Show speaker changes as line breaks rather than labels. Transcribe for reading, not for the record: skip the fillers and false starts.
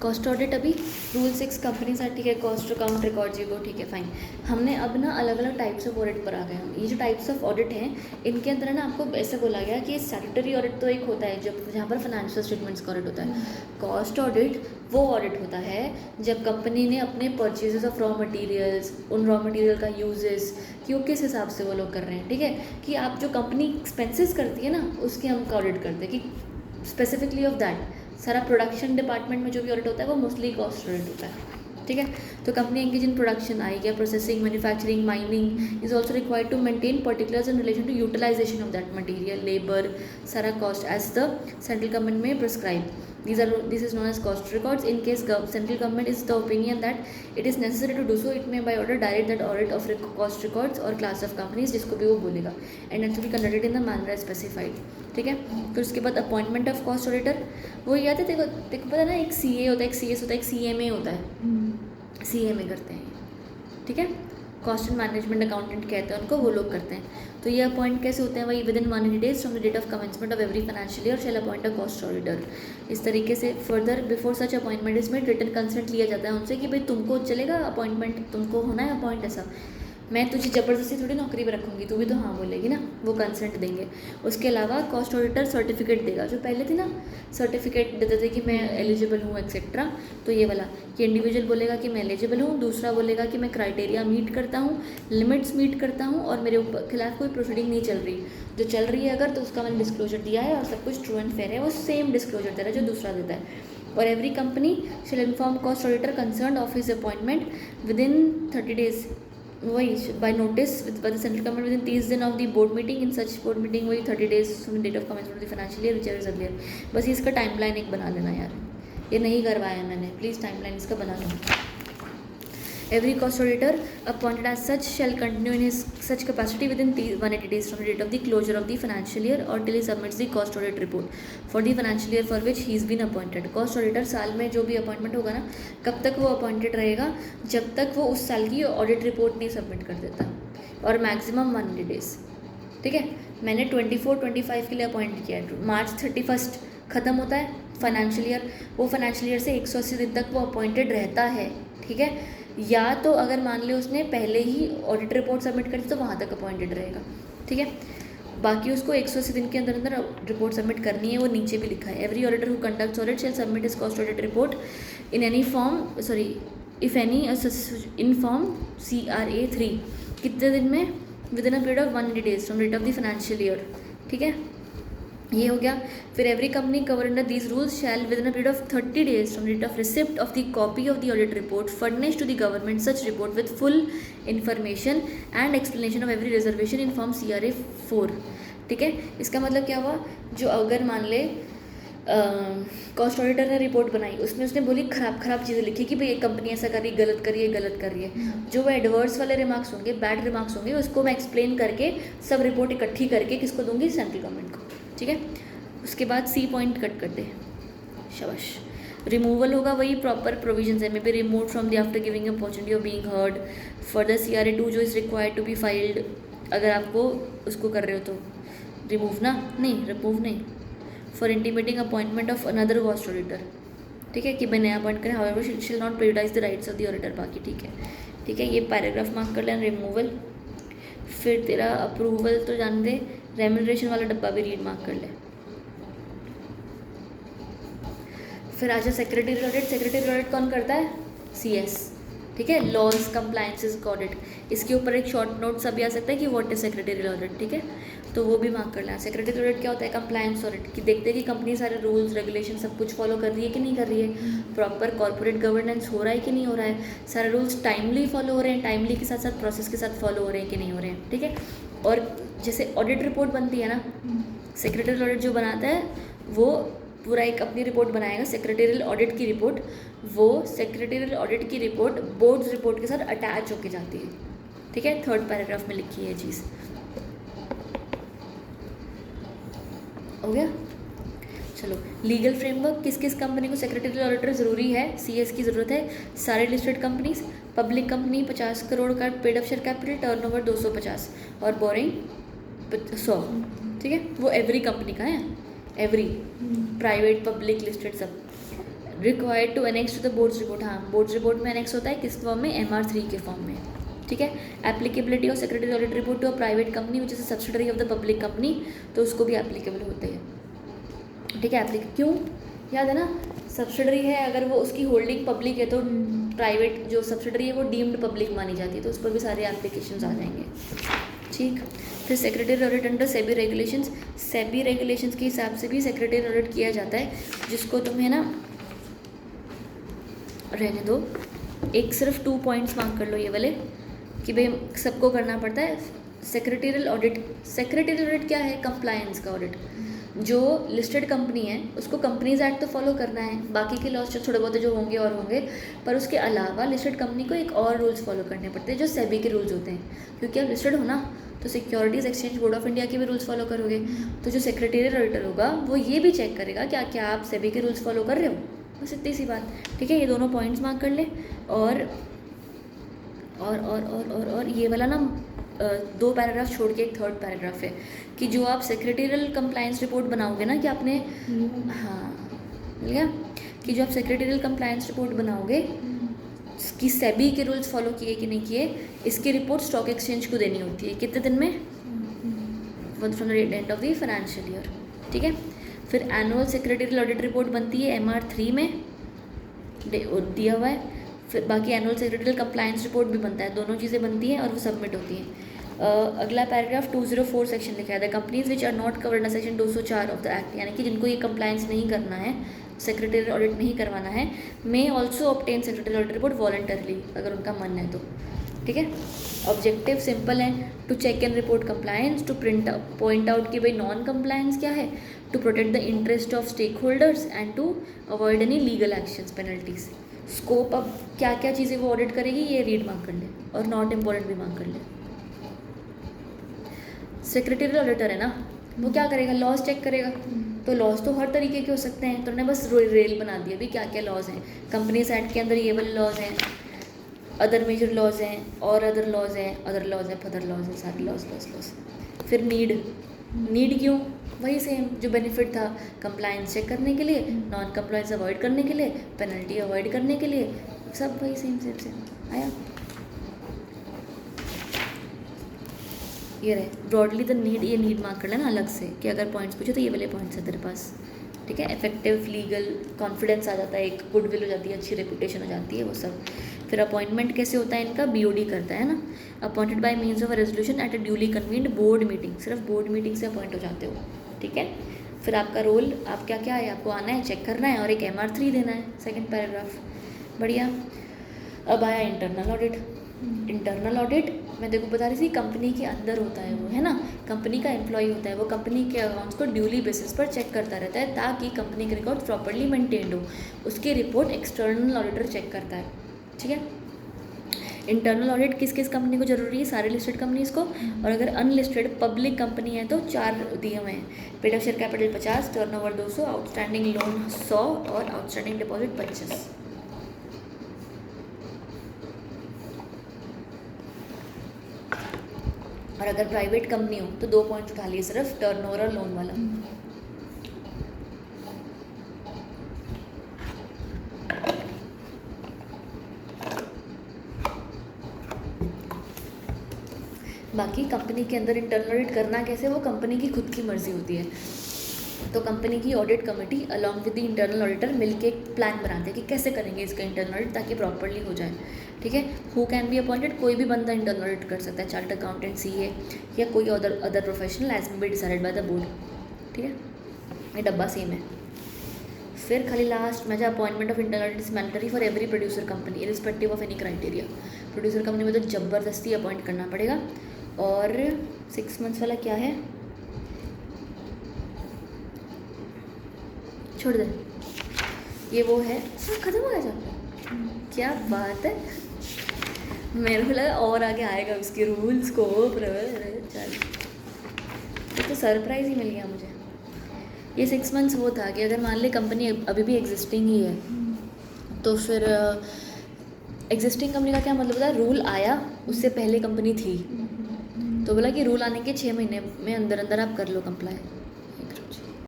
Cost audit अभी rule 6 companies है, ठीक है, कॉस्ट अकाउंट रिकॉर्ड जी को, ठीक है फाइन। हमने अब ना अलग अलग टाइप्स ऑफ ऑडिट पर आ गए हम। ये जो टाइप्स ऑफ ऑडिट हैं इनके अंदर ना आपको ऐसे बोला गया कि स्टैट्यूटरी ऑडिट तो एक होता है जब जहाँ पर फाइनेंशियल स्टेटमेंट्स का ऑडिट होता है। कॉस्ट ऑडिट वो ऑडिट होता है जब कंपनी ने अपने परचेजेस ऑफ रॉ मटेरियल्स, उन रॉ मटेरियल का यूजेस कि वो किस हिसाब से वो लोग कर रहे हैं, ठीक है, कि आप जो कंपनी एक्सपेंसेस करती है ना उसके हम ऑडिट करते हैं कि स्पेसिफिकली ऑफ दैट। सारा प्रोडक्शन डिपार्टमेंट में जो भी ऑडिट होता है वो मोस्टली कॉस्ट ऑडिट होता है, ठीक है। तो कंपनी एंगेज इन प्रोडक्शन आई गया, processing, manufacturing, mining is also required to maintain particulars in relation to utilisation of that material, labour, सारा cost as the central government में prescribe. This is known as cost records. In case central government is the opinion that it is necessary to do so, it may by order direct that audit of cost records or class of companies, जिसको भी वो बोलेगा, and it should be conducted in the manner as specified, ठीक है। फिर उसके बाद appointment of cost auditor, वो याद है तेरे को पता है ना, एक CA होता है, एक CS होता है, एक CMA होता है। CMA करते हैं, ठीक है, कॉस्ट एंड मैनेजमेंट अकाउंटेंट कहते हैं उनको, वो लोग करते हैं। तो ये अपॉइंट कैसे होते हैं, वही within 180 days from the date of commencement of every financial year shall appoint a cost auditor. इस तरीके से further before such appointment is made written consent लिया जाता है उनसे कि भाई तुमको चलेगा अपॉइंटमेंट, तुमको होना है अपॉइंट, ऐसा मैं तुझे ज़बरदस्ती थोड़ी नौकरी पर रखूँगी, तू भी तो हाँ बोलेगी ना, वो कंसेंट देंगे। उसके अलावा कॉस्ट ऑडिटर सर्टिफिकेट देगा, जो पहले थी ना सर्टिफिकेट देते थे कि मैं एलिजिबल हूँ एक्सेट्रा, तो ये वाला कि इंडिविजुअल बोलेगा कि मैं एलिजिबल हूँ, दूसरा बोलेगा कि मैं क्राइटेरिया मीट करता हूँ, लिमिट्स मीट करता हूँ और मेरे खिलाफ कोई प्रोसीडिंग नहीं चल रही। जो चल रही है अगर तो उसका मैंने डिस्क्लोजर दिया है और सब कुछ ट्रू एंड फेयर है, वो सेम डिस्क्लोजर दे रहा है जो दूसरा देता है। और every company shall inform cost auditor concern of his appointment within 30 days, वही by notice by the central government within 30 दिन of the board meeting. In such board meeting वही 30 days from date of commencement of the financial year whichever is earlier. बस इसका timeline एक बना लेना यार, ये नहीं करवाया मैंने, प्लीज़ टाइमलाइन इसका बना लो। Every cost auditor appointed as such shall continue in his such capacity within 180 days from the date of the closure of the financial year or till he submits the cost audit report for the financial year for which he has been appointed. Cost auditor साल में जो भी appointment होगा ना, कब तक वो appointed रहेगा, जब तक वो उस साल की ऑडिट रिपोर्ट नहीं सबमिट कर देता, और मैक्सिमम 180 days, ठीक है। मैंने 24-25 के लिए अपॉइंट किया है, मार्च 31 ख़त्म होता है फाइनेंशियल ईयर, वो फाइनेंशियल ईयर से 180 दिन तक वो अपॉइंटेड रहता है, ठीक है। या तो अगर मान लो उसने पहले ही ऑडिट रिपोर्ट सबमिट कर दी तो वहाँ तक अपॉइंटेड रहेगा, ठीक है। बाकी उसको 180 दिन के अंदर अंदर रिपोर्ट सबमिट करनी है, वो नीचे भी लिखा है। Every auditor who conducts audit shall submit his cost audit report in any form, sorry if any in form CRA 3 कितने दिन में, within a period of 180 days from date of the financial year, ठीक है, ये हो गया। फिर every company cover under these rules shall within a period of 30 days from date of receipt of the copy of the audit report furnish to the government such report with full information and explanation of every reservation in form CRA 4, ठीक है। इसका मतलब क्या हुआ, जो अगर मान ले कॉस्ट ऑडिटर ने रिपोर्ट बनाई, उसमें उसने बोली खराब चीज़ें लिखी कि भाई ये कंपनी ऐसा कर रही है, गलत कर रही है, जो वो एडवर्स वाले रिमार्क्स होंगे, बैड रिमार्क्स होंगे, उसको मैं एक्सप्लेन करके सब रिपोर्ट इकट्ठी करके किसको दूंगी, सेंट्रल गवर्नमेंट को, ठीक है। उसके बाद C पॉइंट कट कर दे, शाबाश। रिमूवल होगा, वही प्रॉपर प्रोविजंस है, may be remove from the after giving opportunity of being heard further CRA 2 जो is required to be filed, अगर आपको उसको कर रहे हो तो रिमूव नहीं for intimating appointment of another cost auditor, ठीक है, कि मैं नया अपॉइंट करें, however shall not prejudice the rights of the auditor, बाकी ठीक है, ये पैराग्राफ मार्क कर लेना, रिमूवल। फिर तेरा अप्रूवल तो जान दे, रेम्यूनरेशन वाला डब्बा भी रीड मार्क कर ले। फिर आजा सेक्रेटरी ऑडिट कौन करता है, CS, ठीक है, लॉज कंप्लायंसेस ऑडिट। इसके ऊपर एक शॉर्ट नोट सा भी आ सकता है कि व्हाट इज सेक्रेटरी ऑडिट, ठीक है, तो वो भी मार्क कर लेना। सेक्रेटरी ऑडिट क्या होता है, कंप्लायंस ऑडिट, कि देखते हैं कि कंपनी सारे रूल्स रेगुलेशन सब कुछ फॉलो कर रही है कि नहीं कर रही है, प्रॉपर कॉर्पोरेट गवर्नेंस हो रहा है कि नहीं हो रहा है, सारे रूल्स टाइमली फॉलो हो रहे हैं, टाइमली के साथ साथ प्रोसेस के साथ फॉलो हो रहे हैं कि नहीं हो रहे हैं, ठीक है। और जैसे ऑडिट रिपोर्ट बनती है ना, सेक्रेटरी ऑडिट जो बनाता है वो पूरा एक अपनी रिपोर्ट बनाएगा, सेक्रेटरियल ऑडिट की रिपोर्ट, वो सेक्रेटरियल ऑडिट की रिपोर्ट बोर्ड्स रिपोर्ट के साथ अटैच होके जाती है, ठीक है, 3rd पैराग्राफ में लिखी है चीज़, हो गया। चलो, लीगल फ्रेमवर्क, किस किस कंपनी को सेक्रेटरियल ऑडिटर ज़रूरी है, CS की ज़रूरत है, सारे listed companies, public company 50 crore का paid up share capital, turnover 250 और बोरिंग 100, ठीक है, वो एवरी कंपनी का है, एवरी प्राइवेट पब्लिक लिस्टेड सब। Required to annex to the board's report, हाँ बोर्ड्स रिपोर्ट में एनेक्स होता है किस फॉर्म में, MR3 के फॉर्म में, ठीक है। Applicability of secretary audit report to a private company which is a subsidiary of the public company, तो उसको भी एप्लीकेबल होते हैं, ठीक है। क्यों, याद है ना, सब्सिडरी है, अगर वो उसकी होल्डिंग पब्लिक है तो प्राइवेट जो सब्सिडरी है वो डीम्ड पब्लिक मानी जाती है, तो उस पर भी सारे एप्लीकेशंस आ जाएंगे, ठीक। फिर secretary audit under SEBI regulations, SEBI regulations के हिसाब से भी सेक्रेटरी ऑडिट किया जाता है, जिसको तुम्हें ना रहने दो, एक सिर्फ 2 पॉइंट्स मार्क कर लो ये वाले कि भाई सबको करना पड़ता है सेक्रेटरियल ऑडिट। सेक्रेटरियल ऑडिट क्या है, कंप्लायंस का ऑडिट। जो लिस्टेड कंपनी है उसको कंपनीज एक्ट तो फॉलो करना है, बाकी के लॉस जो थोड़े बहुत जो होंगे और होंगे, पर उसके अलावा लिस्टेड कंपनी को एक और रूल्स फॉलो करने पड़ते हैं जो सेबी के रूल्स होते हैं, क्योंकि आप लिस्टेड हो ना तो securities exchange board of India के भी रूल्स फॉलो करोगे, तो जो सेक्रेटरियल ऑडिटर होगा वो ये भी चेक करेगा क्या आप सेबी के रूल्स फॉलो कर रहे हो, बस इतनी सी बात, ठीक है। ये दोनों पॉइंट्स मार्क कर ले। और ये वाला ना 2 पैराग्राफ छोड़ के एक 3rd पैराग्राफ है कि जो आप सेक्रेटरियल कंप्लायंस रिपोर्ट बनाओगे ना कि आपने, हाँ मिल गया, कि जो आप सेक्रेटरियल कंप्लायंस रिपोर्ट बनाओगे कि सेबी के रूल्स फॉलो किए कि नहीं किए, इसकी रिपोर्ट स्टॉक एक्सचेंज को देनी होती है, कितने दिन में, from the end of the financial year, ठीक है। फिर एनुअल सेक्रेटरियल ऑडिट रिपोर्ट बनती है MR3 में दिया हुआ है, फिर बाकी एनुअल सेक्रेटरियल कंप्लायंस रिपोर्ट भी बनता है, दोनों चीज़ें बनती हैं और वो सबमिट होती हैं। अगला पैराग्राफ 204 सेक्शन लिखा है, the companies which are not covered under section 204 of the act, यानी कि जिनको ये कंप्लायंस नहीं करना है, सेक्रेटरियल ऑडिट नहीं करवाना है, may also obtain secretarial audit report voluntarily, अगर उनका मन है तो, ठीक है। ऑब्जेक्टिव सिंपल है, to check and report compliance, to point out कि भाई नॉन कंप्लायंस क्या है, to protect the interest of stakeholders and to avoid any legal actions penalties. Scope, अब क्या क्या चीज़ें वो ऑडिट करेगी ये रीड मार्क कर ले और नॉट इम्पॉर्टेंट भी मार्क कर ले। सेक्रेटरियल ऑडिटर है ना, वो क्या करेगा, लॉज चेक करेगा, तो लॉज तो हर तरीके के हो सकते हैं, तो उन्होंने बस रेल बना दिया भी क्या क्या लॉज हैं, कंपनीज एक्ट के अंदर ये वाले लॉज हैं, अदर मेजर लॉज हैं, और अदर लॉज हैं, फदर लॉज हैं, सारे लॉज। फिर नीड क्यों, वही सेम जो बेनिफिट था, कंप्लायंस चेक करने के लिए, नॉन कंप्लायंस अवॉइड करने के लिए, पेनल्टी अवॉइड करने के लिए, सब वही सेम आया। ये रहे ब्रॉडली द नीड, ये नीड मार्क कर लेना अलग से कि अगर पॉइंट्स पूछे तो ये वाले पॉइंट्स है तेरे पास, ठीक है। इफेक्टिव लीगल कॉन्फिडेंस आ जाता है, एक गुडविल हो जाती है, अच्छी रेपुटेशन हो जाती है, वो सब। फिर अपॉइंटमेंट कैसे होता है इनका, BOD करता है ना, appointed by means of a resolution at a duly convened board meeting, सिर्फ बोर्ड मीटिंग से अपॉइंट हो जाते हो, ठीक है। फिर आपका रोल, आप क्या क्या है, आपको आना है, चेक करना है और एक MR3 देना है, 2nd पैराग्राफ, बढ़िया। अब आया इंटरनल ऑडिट। इंटरनल ऑडिट मैं देखो बता रही थी, कंपनी के अंदर होता है वो, है ना, कंपनी का एम्प्लॉय होता है वो, कंपनी के अकाउंट्स को ड्यूली बेसिस पर चेक करता रहता है ताकि कंपनी के रिकॉर्ड प्रॉपर्ली मेंटेन्ड हो, उसकी रिपोर्ट एक्सटर्नल ऑडिटर चेक करता है, ठीक है। इंटरनल ऑडिट किस किस कंपनी को जरूरी है, सारे लिस्टेड कंपनीज को, और अगर अनलिस्टेड पब्लिक कंपनी है तो 4 दिए हुए हैं, paid up share capital 50, turnover 200, outstanding loan 100 और आउटस्टैंडिंग डिपॉजिट 25। और अगर प्राइवेट कंपनी हो तो 2 पॉइंट्स उठा लिए सिर्फ, टर्नओवर और लोन वाला। बाकी कंपनी के अंदर इंटरनल ऑडिट करना कैसे, वो कंपनी की खुद की मर्जी होती है, तो कंपनी की audit committee along with the internal auditor मिलके एक प्लान बनाते हैं कि कैसे करेंगे इसका इंटरनल ऑडिट ताकि प्रॉपर्ली हो जाए, ठीक है। हु कैन बी अपॉइंटेड, कोई भी बंदा इंटरनल ऑडिट कर सकता है, चार्टर्ड अकाउंटेंट, CA या कोई other professional as may be decided by the board, ठीक है। ये डब्बा सेम है। फिर खाली लास्ट में जो appointment of internal audit is mandatory for every producer company irrespective of any criteria. Producer company में तो ज़बरदस्ती अपॉइंट करना पड़ेगा। और 6 मंथ्स वाला क्या है, छोड़ दे, ये वो है, ख़त्म हो गया जाता, क्या बात है, मेरे को लगा और आगे आएगा उसके रूल्स को, चल तो सरप्राइज़ ही मिल गया मुझे। ये 6 मंथ्स वो था कि अगर मान ले कंपनी अभी भी एग्जिस्टिंग ही है तो फिर एग्जिस्टिंग कंपनी का क्या मतलब होता है, रूल आया उससे पहले कंपनी थी, तो बोला कि रूल आने के 6 महीने में अंदर अंदर आप कर लो कंप्लाई,